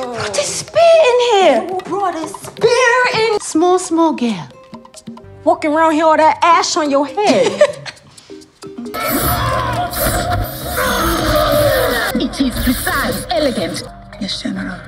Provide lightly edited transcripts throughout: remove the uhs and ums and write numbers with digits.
There's spear in here. Who brought a spear in? Small girl. Walking around here with that ash on your head. It is precise, elegant. Yes, General.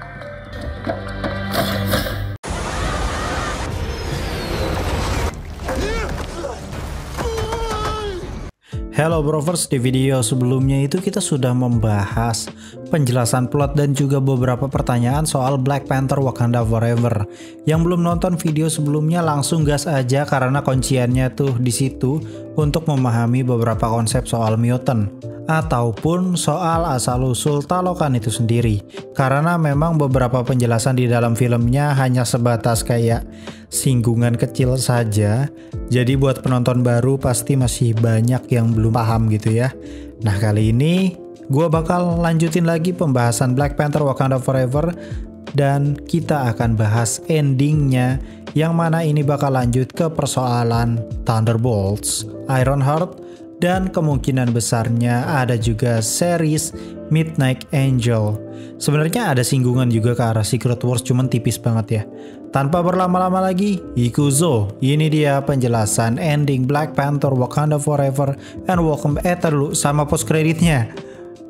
Hello Brovers, di video sebelumnya itu kita sudah membahas penjelasan plot dan juga beberapa pertanyaan soal Black Panther Wakanda Forever. Yang belum nonton video sebelumnya langsung gas aja karena kunciannya tuh di situ untuk memahami beberapa konsep soal mutant ataupun soal asal-usul Talokan itu sendiri. Karena memang beberapa penjelasan di dalam filmnya hanya sebatas kayak singgungan kecil saja. Jadi buat penonton baru pasti masih banyak yang belum paham gitu ya. Nah kali ini gue bakal lanjutin lagi pembahasan Black Panther Wakanda Forever. Dan kita akan bahas endingnya, yang mana ini bakal lanjut ke persoalan Thunderbolts, Ironheart, dan kemungkinan besarnya ada juga series Midnight Angel. Sebenarnya ada singgungan juga ke arah Secret Wars, cuman tipis banget ya. Tanpa berlama-lama lagi, Ikuzo, ini dia penjelasan ending Black Panther Wakanda Forever. And welcome dulu sama post kreditnya.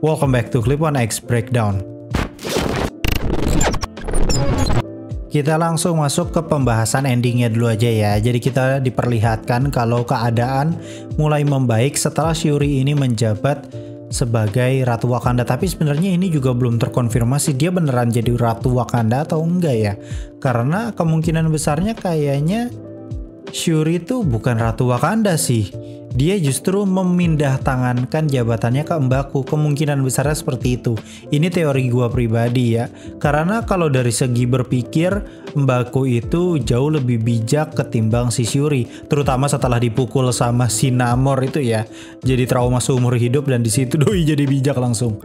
Welcome back to Clip 1X Breakdown. Kita langsung masuk ke pembahasan endingnya dulu aja ya. Jadi kita diperlihatkan kalau keadaan mulai membaik setelah Shuri ini menjabat sebagai Ratu Wakanda. Tapi sebenarnya ini juga belum terkonfirmasi dia beneran jadi Ratu Wakanda atau enggak ya. Karena kemungkinan besarnya kayaknya Shuri itu bukan Ratu Wakanda sih. Dia justru memindah tangankan jabatannya ke Mbaku. Kemungkinan besarnya seperti itu. Ini teori gua pribadi ya. Karena kalau dari segi berpikir, Mbaku itu jauh lebih bijak ketimbang si Shuri. Terutama setelah dipukul sama si Namor itu ya. Jadi trauma seumur hidup dan di situ doi jadi bijak langsung.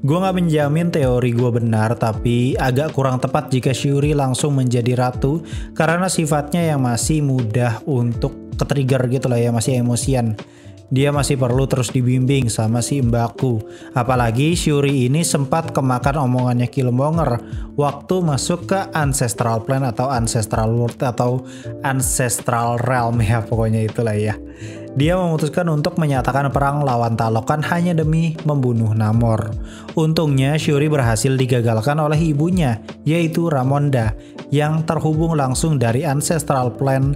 Gue gak menjamin teori gue benar, tapi agak kurang tepat jika Shuri langsung menjadi ratu karena sifatnya yang masih mudah untuk ketrigger gitu lah ya, masih emosian. Dia masih perlu terus dibimbing sama si Mbaku. Apalagi Shuri ini sempat kemakan omongannya Killmonger waktu masuk ke Ancestral Plane atau Ancestral World atau Ancestral Realm ya, pokoknya itulah ya. Dia memutuskan untuk menyatakan perang lawan Talokan hanya demi membunuh Namor. Untungnya Shuri berhasil digagalkan oleh ibunya, yaitu Ramonda, yang terhubung langsung dari Ancestral Plane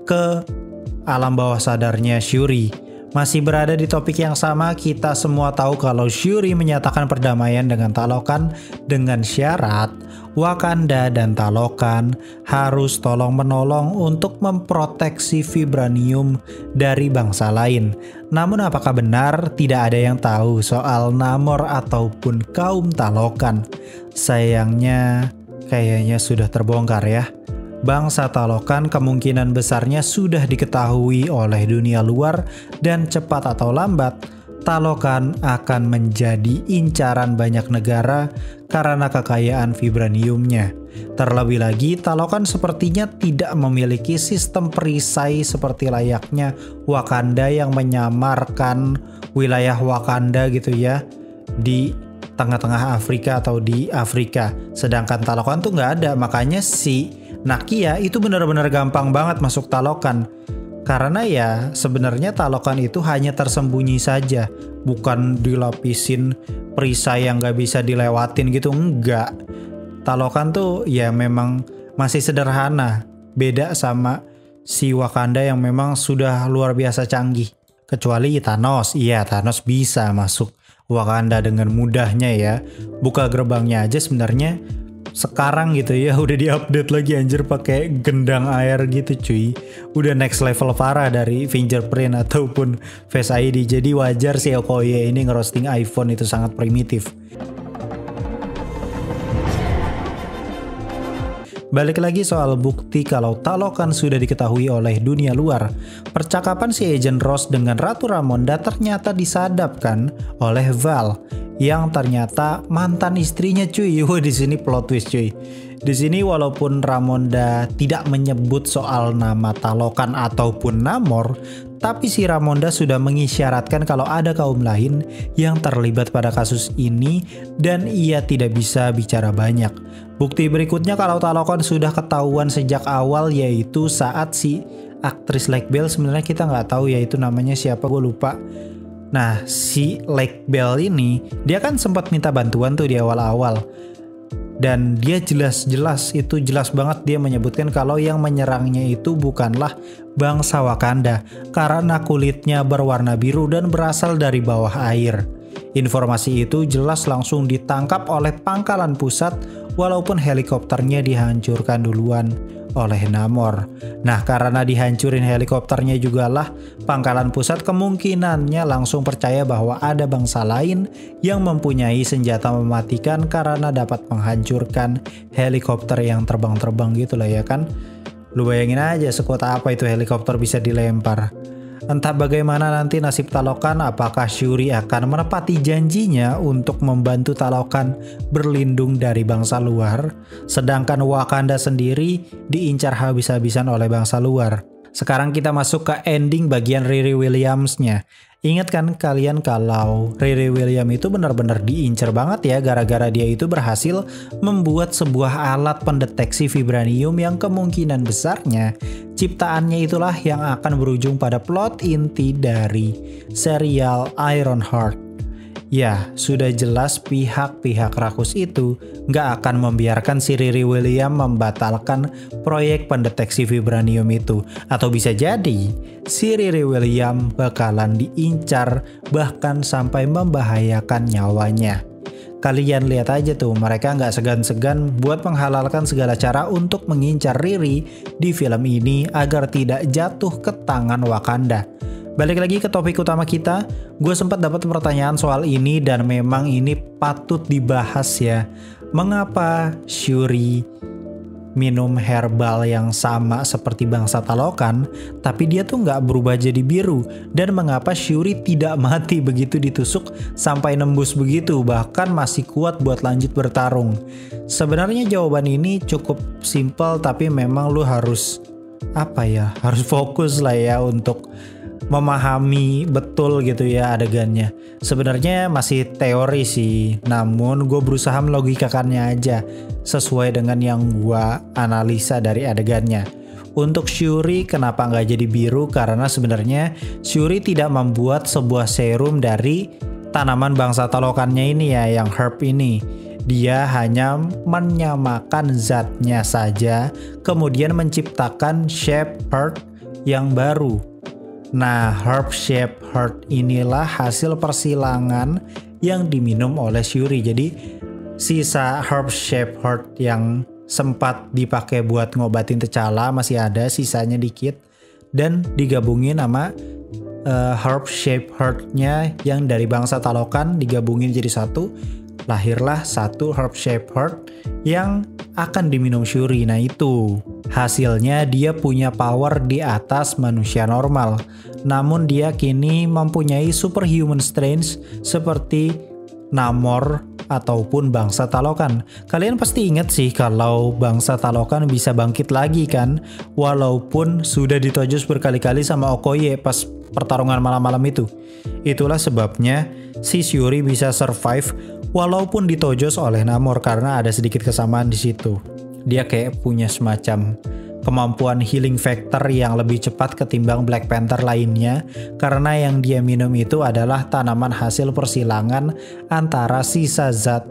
ke alam bawah sadarnya Shuri. Masih berada di topik yang sama, kita semua tahu kalau Shuri menyatakan perdamaian dengan Talokan dengan syarat Wakanda dan Talokan harus tolong-menolong untuk memproteksi vibranium dari bangsa lain. Namun apakah benar tidak ada yang tahu soal Namor ataupun kaum Talokan? Sayangnya kayaknya sudah terbongkar ya. Bangsa Talokan kemungkinan besarnya sudah diketahui oleh dunia luar dan cepat atau lambat Talokan akan menjadi incaran banyak negara karena kekayaan vibraniumnya. Terlebih lagi Talokan sepertinya tidak memiliki sistem perisai seperti layaknya Wakanda yang menyamarkan wilayah Wakanda gitu ya di tengah-tengah Afrika atau di Afrika. Sedangkan Talokan tuh nggak ada, makanya si Nakia itu benar-benar gampang banget masuk Talokan. Karena ya sebenarnya Talokan itu hanya tersembunyi saja, bukan dilapisin perisai yang gak bisa dilewatin gitu, enggak. Talokan tuh ya memang masih sederhana, beda sama si Wakanda yang memang sudah luar biasa canggih. Kecuali Thanos, iya Thanos bisa masuk Wakanda dengan mudahnya ya. Buka gerbangnya aja sebenarnya sekarang gitu ya udah diupdate lagi anjir pakai gendang air gitu cuy. Udah next level parah dari fingerprint ataupun Face ID. Jadi wajar sih Okoye ini ngerosting iPhone itu sangat primitif. Balik lagi soal bukti kalau Talokan sudah diketahui oleh dunia luar. Percakapan si Agent Ross dengan Ratu Ramonda ternyata disadapkan oleh Val yang ternyata mantan istrinya cuy. Wah, di sini plot twist cuy. Di sini walaupun Ramonda tidak menyebut soal nama Talokan ataupun Namor, Tapi si Ramonda sudah mengisyaratkan kalau ada kaum lain yang terlibat pada kasus ini dan ia tidak bisa bicara banyak. Bukti berikutnya kalau Talokan sudah ketahuan sejak awal, yaitu saat si aktris Lake Bell, sebenarnya kita nggak tahu yaitu namanya siapa, gue lupa. Nah, si Lake Bell ini dia kan sempat minta bantuan tuh di awal-awal. Dan dia jelas banget dia menyebutkan kalau yang menyerangnya itu bukanlah bangsa Wakanda karena kulitnya berwarna biru dan berasal dari bawah air. Informasi itu jelas langsung ditangkap oleh Pangkalan Pusat walaupun helikopternya dihancurkan duluan oleh Namor. Nah, karena dihancurin helikopternya jugalah Pangkalan Pusat kemungkinannya langsung percaya bahwa ada bangsa lain yang mempunyai senjata mematikan karena dapat menghancurkan helikopter yang terbang-terbang gitu lah ya kan. Lu bayangin aja sekuat apa itu helikopter bisa dilempar. Entah bagaimana nanti nasib Talokan, apakah Shuri akan menepati janjinya untuk membantu Talokan berlindung dari bangsa luar, sedangkan Wakanda sendiri diincar habis-habisan oleh bangsa luar. Sekarang kita masuk ke ending bagian Riri Williams-nya. Ingat kan kalian kalau Riri Williams itu benar-benar diincar banget ya gara-gara dia itu berhasil membuat sebuah alat pendeteksi vibranium yang kemungkinan besarnya ciptaannya itulah yang akan berujung pada plot inti dari serial Ironheart. Ya, sudah jelas pihak-pihak Rakus itu nggak akan membiarkan si Riri Williams membatalkan proyek pendeteksi vibranium itu. Atau bisa jadi, si Riri Williams bakalan diincar bahkan sampai membahayakan nyawanya. Kalian lihat aja tuh, mereka nggak segan-segan buat menghalalkan segala cara untuk mengincar Riri di film ini agar tidak jatuh ke tangan Wakanda. Balik lagi ke topik utama kita, gue sempat dapat pertanyaan soal ini dan memang ini patut dibahas ya. Mengapa Shuri minum herbal yang sama seperti bangsa Talokan, tapi dia tuh nggak berubah jadi biru? Dan mengapa Shuri tidak mati begitu ditusuk sampai nembus begitu, bahkan masih kuat buat lanjut bertarung? Sebenarnya jawaban ini cukup simpel, tapi memang lu harus harus fokus lah ya untuk memahami betul gitu ya adegannya. Sebenarnya masih teori sih, namun gue berusaha melogikakannya aja sesuai dengan yang gue analisa dari adegannya. Untuk Shuri kenapa nggak jadi biru? Karena sebenarnya Shuri tidak membuat sebuah serum dari tanaman bangsa Talokannya ini ya, yang herb ini. Dia hanya menyamakan zatnya saja, kemudian menciptakan shape heart yang baru. Nah, herb shape heart inilah hasil persilangan yang diminum oleh Shuri. Jadi sisa herb shape heart yang sempat dipakai buat ngobatin T'Challa masih ada sisanya dikit, dan digabungin sama herb shape heart-nya yang dari bangsa Talokan digabungin jadi satu. Lahirlah satu herb shape heart yang akan diminum Shuri. Nah itu hasilnya dia punya power di atas manusia normal. Namun dia kini mempunyai superhuman strength seperti Namor ataupun bangsa Talokan. Kalian pasti ingat sih kalau bangsa Talokan bisa bangkit lagi kan, walaupun sudah ditojos berkali-kali sama Okoye pas pertarungan malam-malam itu. Itulah sebabnya si Shuri bisa survive walaupun ditojos oleh Namor, karena ada sedikit kesamaan di situ. Dia kayak punya semacam kemampuan healing factor yang lebih cepat ketimbang Black Panther lainnya, karena yang dia minum itu adalah tanaman hasil persilangan antara sisa zat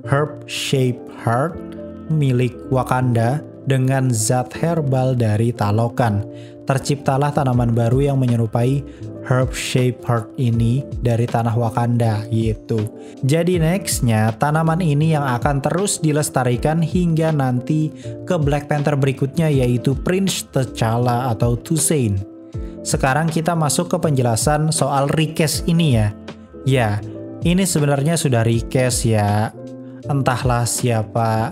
herb shape heart milik Wakanda dengan zat herbal dari Talokan. Terciptalah tanaman baru yang menyerupai herb shape heart ini dari tanah Wakanda gitu. Jadi nextnya tanaman ini yang akan terus dilestarikan hingga nanti ke Black Panther berikutnya, yaitu Prince T'Challa atau Toussaint. Sekarang kita masuk ke penjelasan soal recast ini ya. Ya, ini sebenarnya sudah recast ya. Entahlah siapa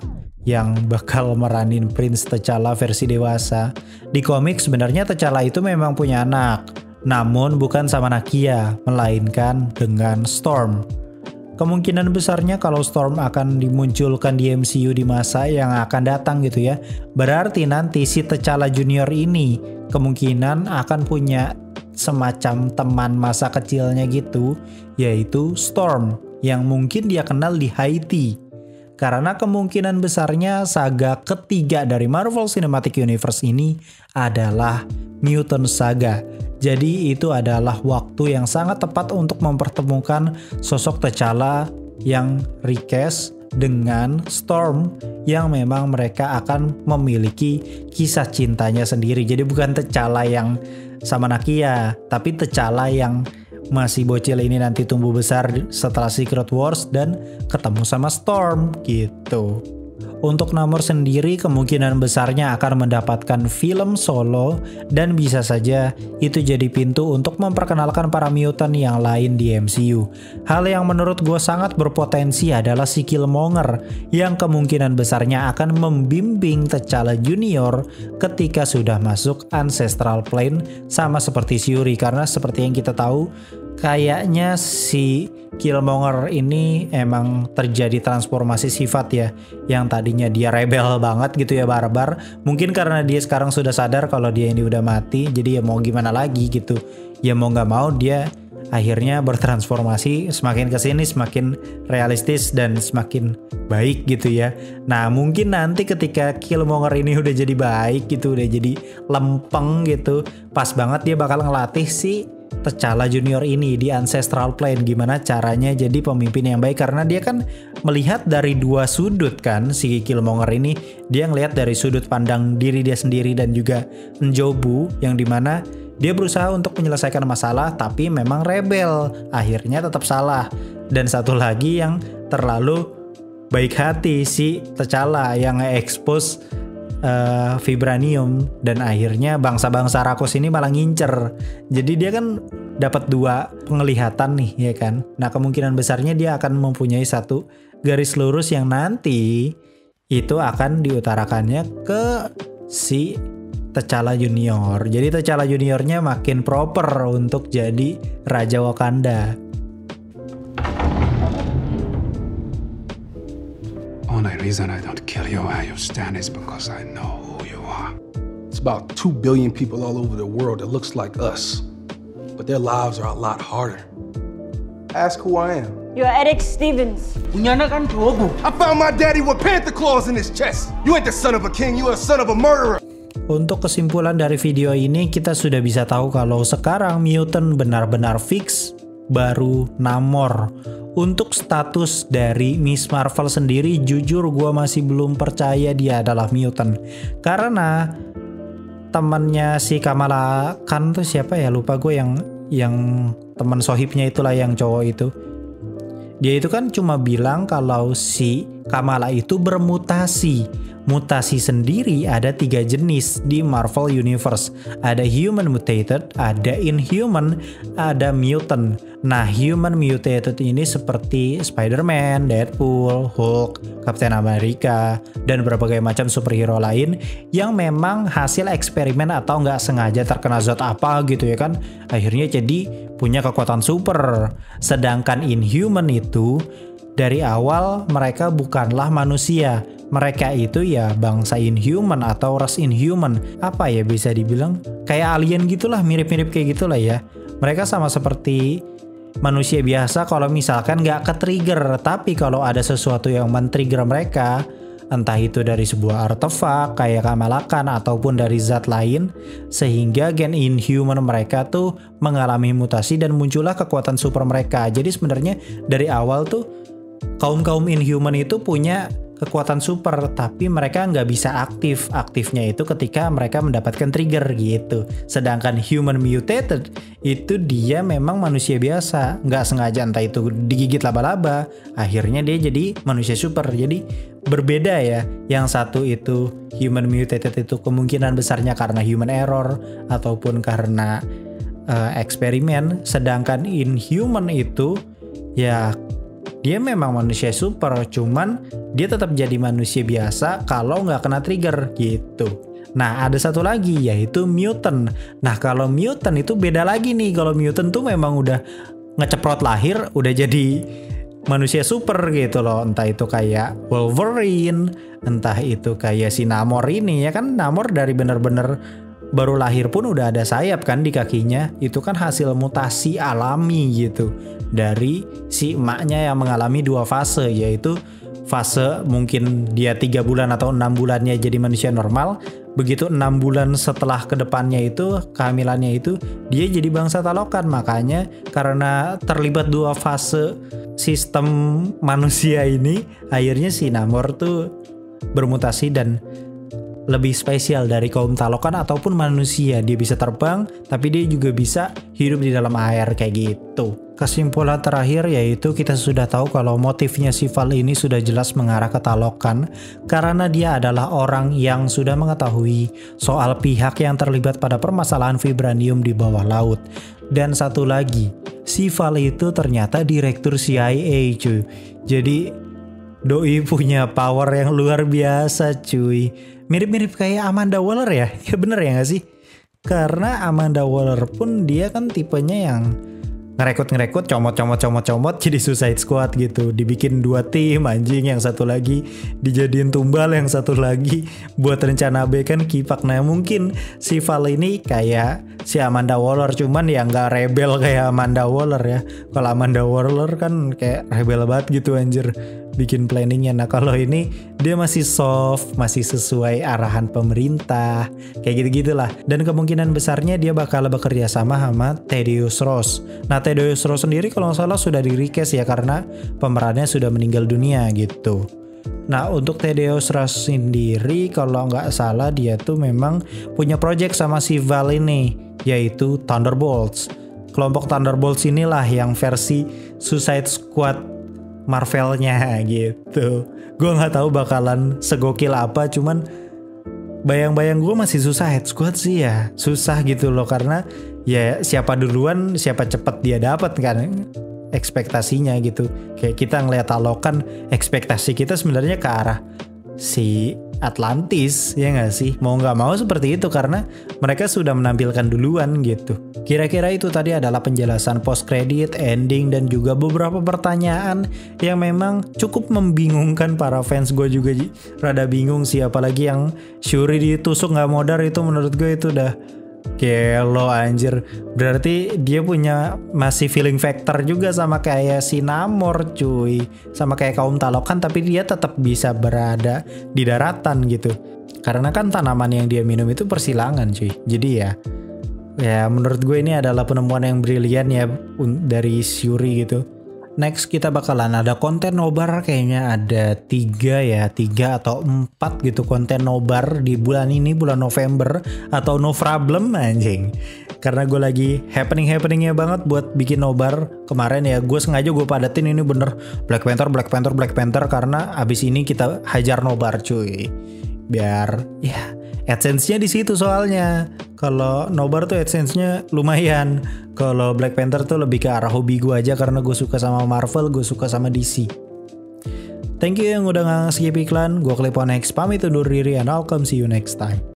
yang bakal meranin Prince T'Challa versi dewasa. Di komik sebenarnya T'Challa itu memang punya anak, namun bukan sama Nakia, melainkan dengan Storm. Kemungkinan besarnya kalau Storm akan dimunculkan di MCU di masa yang akan datang gitu ya. Berarti nanti si T'Challa Junior ini kemungkinan akan punya semacam teman masa kecilnya gitu, yaitu Storm yang mungkin dia kenal di Haiti. Karena kemungkinan besarnya saga ketiga dari Marvel Cinematic Universe ini adalah Mutant Saga. Jadi itu adalah waktu yang sangat tepat untuk mempertemukan sosok T'Challa yang recast dengan Storm yang memang mereka akan memiliki kisah cintanya sendiri. Jadi bukan T'Challa yang sama Nakia, tapi T'Challa yang masih bocil ini nanti tumbuh besar setelah Secret Wars dan ketemu sama Storm gitu. Untuk Namor sendiri kemungkinan besarnya akan mendapatkan film solo dan bisa saja itu jadi pintu untuk memperkenalkan para mutant yang lain di MCU. Hal yang menurut gue sangat berpotensi adalah si Killmonger yang kemungkinan besarnya akan membimbing T'Challa Junior ketika sudah masuk Ancestral Plane sama seperti Shuri, karena seperti yang kita tahu kayaknya si Killmonger ini emang terjadi transformasi sifat ya, yang tadinya dia rebel banget gitu ya, barbar. Mungkin karena dia sekarang sudah sadar kalau dia ini udah mati, jadi ya mau gimana lagi gitu. Ya mau gak mau dia akhirnya bertransformasi, semakin kesini semakin realistis dan semakin baik gitu ya. Nah mungkin nanti ketika Killmonger ini udah jadi baik gitu, udah jadi lempeng gitu, pas banget dia bakal ngelatih si T'Challa Junior ini di Ancestral Plane gimana caranya jadi pemimpin yang baik, karena dia kan melihat dari dua sudut kan. Si Killmonger ini dia ngelihat dari sudut pandang diri dia sendiri dan juga N'Jobu, yang dimana dia berusaha untuk menyelesaikan masalah tapi memang rebel, akhirnya tetap salah. Dan satu lagi yang terlalu baik hati, si T'Challa yang nge-expose vibranium dan akhirnya bangsa-bangsa Rakos ini malah ngincer. Jadi dia kan dapat dua penglihatan nih ya kan. Nah kemungkinan besarnya dia akan mempunyai satu garis lurus yang nanti itu akan diutarakannya ke si T'Challa Junior. Jadi T'Challa Juniornya makin proper untuk jadi Raja Wakanda. Only reason I don't kill you where you stand is because I know who you are. It's about 2 billion people all over the world that looks like us, but their lives are a lot harder. Ask who I am. You're Eric Stevens. I found my daddy with panther claws in his chest. You ain't the son of a king, you a son of a murderer. Untuk kesimpulan dari video ini, kita sudah bisa tahu kalau sekarang mutant benar-benar fix baru Namor. Untuk status dari Miss Marvel sendiri, jujur gue masih belum percaya dia adalah mutant. Karena temannya si Kamala Khan tuh siapa ya, lupa gue, yang teman sohibnya itulah yang cowok itu. Dia itu kan cuma bilang kalau si Kamala itu bermutasi. Mutasi sendiri ada 3 jenis di Marvel Universe. Ada human mutated, ada inhuman, ada mutant. Nah, human mutated ini seperti Spider-Man, Deadpool, Hulk, Captain America, dan berbagai macam superhero lain yang memang hasil eksperimen atau nggak sengaja terkena zat apa gitu ya kan. Akhirnya jadi punya kekuatan super. Sedangkan inhuman itu dari awal mereka bukanlah manusia. Mereka itu ya bangsa inhuman atau ras inhuman. Apa ya bisa dibilang kayak alien gitulah, mirip-mirip kayak gitulah ya. Mereka sama seperti manusia biasa kalau misalkan nggak ke-trigger. Tapi kalau ada sesuatu yang men-trigger mereka, entah itu dari sebuah artefak kayak Kamala Khan ataupun dari zat lain, sehingga gen inhuman mereka tuh mengalami mutasi dan muncullah kekuatan super mereka. Jadi sebenarnya dari awal tuh kaum inhuman itu punya kekuatan super, tapi mereka nggak bisa aktifnya itu ketika mereka mendapatkan trigger gitu. Sedangkan human mutated itu dia memang manusia biasa, nggak sengaja entah itu digigit laba-laba, akhirnya dia jadi manusia super. Jadi berbeda ya. Yang satu itu human mutated itu kemungkinan besarnya karena human error ataupun karena eksperimen, sedangkan inhuman itu ya dia memang manusia super, cuman dia tetap jadi manusia biasa kalau nggak kena trigger gitu. Nah ada satu lagi yaitu mutant. Nah kalau mutant itu beda lagi nih. Kalau mutant tuh memang udah ngeceprot lahir udah jadi manusia super gitu loh. Entah itu kayak Wolverine, entah itu kayak si Namor ini ya kan. Namor dari bener-bener baru lahir pun udah ada sayap kan di kakinya. Itu kan hasil mutasi alami gitu dari si emaknya yang mengalami 2 fase, yaitu fase mungkin dia 3 bulan atau 6 bulannya jadi manusia normal. Begitu 6 bulan setelah kedepannya itu, kehamilannya itu, dia jadi bangsa Talokan. Makanya karena terlibat 2 fase sistem manusia ini, akhirnya si Namor tuh bermutasi dan lebih spesial dari kaum Talokan ataupun manusia. Dia bisa terbang, tapi dia juga bisa hidup di dalam air kayak gitu. Kesimpulan terakhir yaitu kita sudah tahu kalau motifnya si Val ini sudah jelas mengarah ke Talokan karena dia adalah orang yang sudah mengetahui soal pihak yang terlibat pada permasalahan vibranium di bawah laut. Dan satu lagi, si Val itu ternyata direktur CIA cuy. Jadi doi punya power yang luar biasa cuy. Mirip-mirip kayak Amanda Waller ya. Ya bener ya gak sih? Karena Amanda Waller pun dia kan tipenya yang ngerekrut comot jadi Suicide Squad gitu. Dibikin 2 tim anjing, yang satu lagi dijadiin tumbal, yang satu lagi buat rencana B kan kipak. Nah mungkin si Val ini kayak si Amanda Waller, cuman ya nggak rebel kayak Amanda Waller ya. Kalau Amanda Waller kan kayak rebel banget gitu anjir bikin planningnya. Nah kalau ini dia masih soft, masih sesuai arahan pemerintah, kayak gitu-gitulah. Dan kemungkinan besarnya dia bakal bekerja sama Thaddeus Ross. Nah Thaddeus Ross sendiri kalau nggak salah sudah di-recast ya karena pemerannya sudah meninggal dunia gitu. Nah untuk Thaddeus Ross sendiri kalau nggak salah dia tuh memang punya project sama si Val ini, yaitu Thunderbolts. Kelompok Thunderbolts inilah yang versi Suicide Squad Marvelnya gitu. Gue nggak tahu bakalan segokil apa, cuman bayang-bayang gue masih Suicide Squad sih ya. Susah gitu loh karena ya siapa duluan siapa cepet dia dapat kan ekspektasinya gitu. Kayak kita ngeliat Talokan, ekspektasi kita sebenarnya ke arah si Atlantis ya nggak sih? Mau nggak mau seperti itu karena mereka sudah menampilkan duluan gitu. Kira-kira itu tadi adalah penjelasan post credit, ending, dan juga beberapa pertanyaan yang memang cukup membingungkan para fans. Gue juga rada bingung sih, apalagi yang Shuri ditusuk nggak modar itu menurut gue itu udah gelo anjir. Berarti dia punya masih feeling factor juga sama kayak si Namor cuy, sama kayak kaum Talokan, tapi dia tetap bisa berada di daratan gitu karena kan tanaman yang dia minum itu persilangan cuy. Jadi ya menurut gue ini adalah penemuan yang brilian ya dari Shuri gitu. Next kita bakalan ada konten nobar, kayaknya ada 3 atau 4 gitu konten nobar di bulan ini, bulan November, atau no problem anjing. Karena gue lagi happeningnya banget buat bikin nobar. Kemarin ya gue sengaja gue padatin ini bener Black Panther karena abis ini kita hajar nobar cuy. Biar ya AdSense-nya di situ soalnya. Kalau nobar tuh AdSense-nya lumayan. Kalau Black Panther tuh lebih ke arah hobi gue aja karena gue suka sama Marvel, gue suka sama DC. Thank you yang udah nggak skip iklan. Gue Clip on X pamit undur diri and I'll come see you next time.